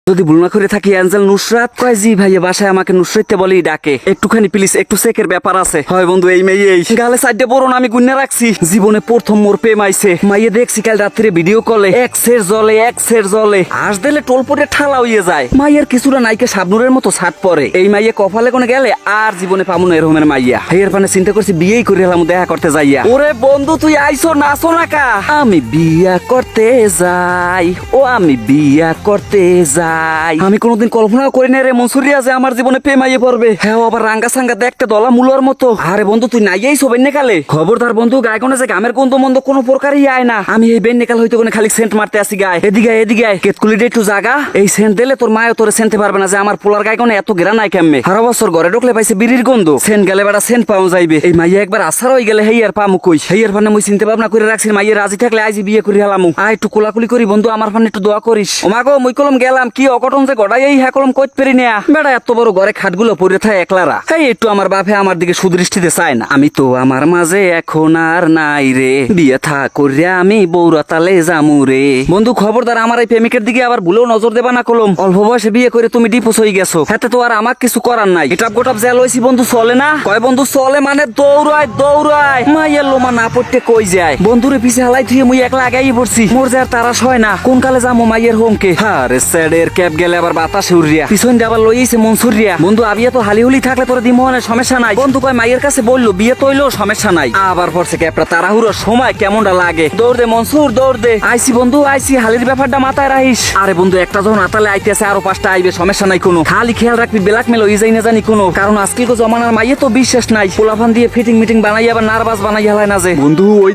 যদি ভুল না করে থাকি অ্যাঞ্জেল নুসরাত কয় জি ভাইয়া বাসায় আমাকে নুসরাতে বলেই ডাকে একটুখানি প্লিজ একটু চেকের ব্যাপার আছে হয় বন্ধু এই মেয়ে এই গালে সাইডে বড় না আমি গুন্না রাখছি জীবনে প্রথম মোর প্রেম আইছে মাইয়ে দেখছি কাল রাত্রে ভিডিও কলে এক্সের জলে আস দিলে টোল পরে ঠালা হইয়ে যায় মাইয়ের কিছুটা নাইকে শাবনুরের মতো ছাট পরে এই মাইয়ে কপালে কোনে গেলে আর জীবনে পাবো না এরকমের মাইয়া হেয়ের পানে চিন্তা করছি বিয়েই করে এলাম দেখা করতে যাইয়া ওরে বন্ধু তুই আইসো নাচো না কা আমি বিয়া করতে যাই ও আমি বিয়া করতে যাই আমি কোনোদিন কল্পনা করি না রে মনসুরিয়া যে আমার জীবনে প্রেম আইয়ে পড়বে হ্যাঁ আবার রাঙ্গা সাঙ্গা দেখতে দলা মুলোর মতো আরে বন্ধু তুই নাইয়াই সো বেন্নেকালে খবরদার বন্ধু গায়ে কোনে যে গামের গন্ধ মন্দ কোনো প্রকারই আয় না আমি এই বেন্নেকাল হইতে কোনে খালি সেন্ট মারতে আসি গায়ে এদিকে কেতকুলিডে একটু জাগা এই সেন্ট দিলে তোর মায়ও তোরে সেন্টে পারবে না যে আমার পোলার গায়ে কোনে এত গেরা নাই কেমনে সারা বছর ঘরে ঢুকলে পাইছে বিড়ির গন্ধ সেন্ট গেলে বেড়া সেন্ট পাওয়া যাইবে এই মাইয়া একবার আসার হয়ে গেলে হেই আর পামু কই হেইয়ার ফানে মুই চিন্তা ভাবনা করে রাখছি মাইয়া রাজি থাকলে আইজি বিয়ে করে হেলামু আয় একটু কোলাকুলি করি বন্ধু আমার ফানে একটু দোয়া করিস ওমাগো মুই কলম গেলাম কি অঘটন যে গড়াই এই হ্যাঁ কলম কইতে পারি না বেড়া এত বড় ঘরে খাটগুলো পড়ে থাকে একলারা এই একটু আমার বাপে আমার দিকে সুদৃষ্টিতে চায় না আমি তো আমার মাঝে এখন আর নাই রে বিয়ে থা করিয়া আমি বৌরাতালে যামু রে বন্ধু খবরদার আমার এই প্রেমিকের দিকে আবার ভুলেও নজর দেবা না কলম অল্প বয়সে বিয়ে করে তুমি ডিপোস হয়ে গেছো হাতে তো আর আমার কিছু করার নাই এটাপ গোটাপ জেল হইছি বন্ধু চলে না কয় বন্ধু চলে মানে দৌড়ায় মাইয়ের লোমা না পড়তে কই যায় বন্ধুরে পিছে হালাই থুয়ে মুই একলা আগাই পড়ছি মোর যার তারাস হয় না কোন কালে যাবো মাইয়ের হোমকে আরে স্যাডের ক্যাব গেলে আবার বাতাসে উড়িয়া পিছন দিয়ে আবার লইছে মনসুরিয়া বন্ধু আবিয়া তো হালি থাকলে তোর দিমোহনের সমস্যা নাই বন্ধু কয় মাইয়ের কাছে বললো বিয়ে তৈলো সমস্যা নাই আবার পড়ছে ক্যাবটা তাড়াহুড়োর সময় কেমনটা লাগে দৌড় দে মনসুর দৌড় দে আইসি বন্ধু আইসি হালির ব্যাপারটা মাথায় রাখিস আরে বন্ধু একটা যখন আতালে আইতেছে আরো 5টা আইবে সমস্যা নাই কোনো খালি খেয়াল রাখবি ব্ল্যাকমেল হয়ে যাই না জানি কোনো কারণ আজকে জমানার মাইয়ে তো বিশ্বাস নাই পোলাফান দিয়ে ফিটিং মিটিং বানাই আবার নার্ভাস বানাই হেলায় না যে বন্ধু ওই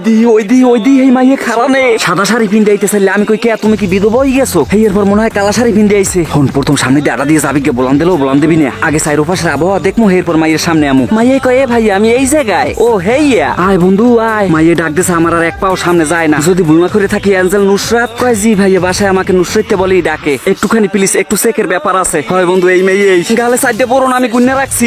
দি এই মাইয়ে খারানে সাদা শাড়ি পিনতে আইতেছে আমি কই কে তুমি কি বিধবা হয়ে গেছো এরপর মনে হয় কালা শাড়ি পিনতে আইছে ফোন প্রথম সামনে দিয়ে আটা দিয়ে যাবি কে বলান দিবি না আগে সাইরো পাশের আবহাওয়া দেখমু এরপর মাইয়ের সামনে আমু মাইয়ে কয় এ ভাই আমি এই জায়গায় ও হেইয়া আয় বন্ধু আয় মাইয়ে ডাক দিছে আমার আর এক পাও সামনে যায় না যদি ভুল না করে থাকি অ্যাঞ্জেল নুসরাত কয় জি ভাইয়া বাসায় আমাকে নুসরাতে বলেই ডাকে একটুখানি প্লিজ একটু চেকের ব্যাপার আছে হয় বন্ধু এই মেয়ে এই গালে সাইডে বড় না আমি গুন্না রাখছি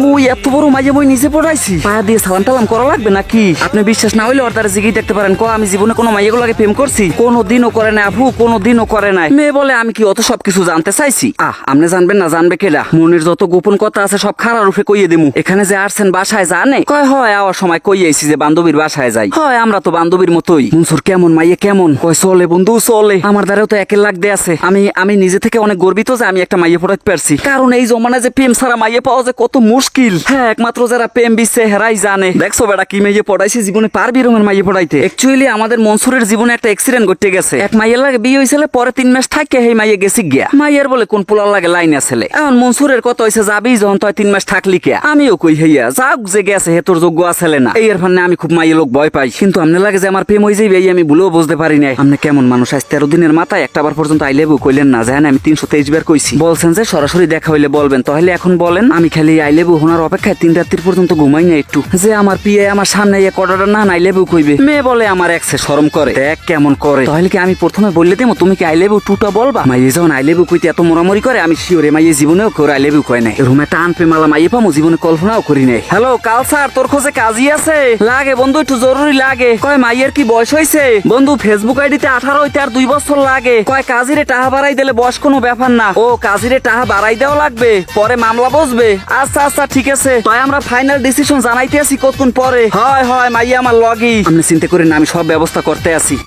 মুই এত বড় মাইয়ে মই নিচে পড়াইছি পায়া দিয়ে সালাম টালাম করা লাগবে নাকি আপনি বিশ্বাস না হইলে ওর তারা জিগি দেখতে পারেন ক আমি জীবনে কোনো মাইয়েগুলোকে প্রেম করছি কোনোদিনও করে না আপু কোনোদিনও করে নাই মেয়ে বলে আমি কি অত সবকিছু জানতে চাইছি আপনি জানবেন না জানবে কেডা মনের যত গোপন কথা আছে সব খারাপ রূপে কইয়ে দিমু এখানে যে আসছেন বাসায় জানে কয় হয় আওয়ার সময় কইয়েছি যে বান্ধবীর বাসায় যাই হয় আমরা তো বান্ধবীর মতোই মনসুর কেমন মাইয়ে কেমন কয় চলে বন্ধু চলে আমার দ্বারাও তো 1 লাখ দিয়ে আছে আমি নিজে থেকে অনেক গর্বিত যে আমি একটা মাইয়ে পড়াতে পারছি কারণ এই জমানায় যে প্রেম ছাড়া মাইয়ে পাওয়া যে কত মুশকিল হ্যাঁ একমাত্র যারা প্রেম বিচ্ছে হেরাই জানে দেখছো বেটা কি মাইয়ে পড়াইছি জীবনে পারবি রকমের মাইয়ে পড়াইতে অ্যাকচুয়ালি আমাদের মনসুরের জীবনে একটা অ্যাক্সিডেন্ট ঘটে গেছে এক মাইয়ের লাগে বিয়ে হয়েছিল পরে 3 মাস থাকে এই মাইয়ে গেছি গিয়া মাইয়ের বলে কোন পোলার লাগে লাইন আসলে এখন মনসুরের কত হয়েছে যাবি যখন তুই 3 মাস থাকলি কে আমিও কই হইয়া যাক যে গেছে হেতর যোগ্য আসলে না এই এর ফানে আমি খুব মাইয়ে লোক ভয় পাই কিন্তু আমনে লাগে যে আমার প্রেম হয়ে যাইবে এই আমি ভুলেও বুঝতে পারি নাই আপনি কেমন মানুষ আজ 13 দিনের মাথায় একটাবার পর্যন্ত আই লেবু কইলেন না জানেন আমি 323 বার কইছি বলছেন যে সরাসরি দেখা হইলে বলবেন তাহলে এখন বলেন আমি খালি আই লেবু হোনার অপেক্ষায় 3 রাত্রির পর্যন্ত ঘুমাই না একটু যে আমার পিয়ে আমার সামনে এই কডাটা না আই লেবু কইবে মেয়ে বলে আমার এক্সে শরম করে দেখ কেমন করে তাহলে কি আমি প্রথমে বললে দেবো তুমি কি আই লেবু টুটা বলবা মাইয়ে যখন আই লেবু কইতে এত মোরামরি করে আমি শিওরে মাইয়ে জীবনেও করে আই লেবু কয় নাই রুমে টান পেমালা মাইয়ে পামু জীবনে কল্পনাও করি নাই হ্যালো কালসার তোর খোঁজে কাজই আছে লাগে বন্ধু একটু জরুরি লাগে কয় মাইয়ের কি বয়স হইছে বন্ধু ফেসবুক আইডিতে 18 হইতে আর 2 বছর লাগে কয় কাজিরে টাকা বাড়াই দিলে বয়স কোনো ব্যাপার না ও কাজিরে টাকা বাড়াই দেওয়া লাগবে পরে মামলা বসবে আচ্ছা ঠিক আছে তাই আমরা ফাইনাল ডিসিশন জানাইতে আসি কতক্ষণ পরে হয় মাইয়া আমার লগই আপনি চিন্তা করেন না আমি সব ব্যবস্থা করতে আসি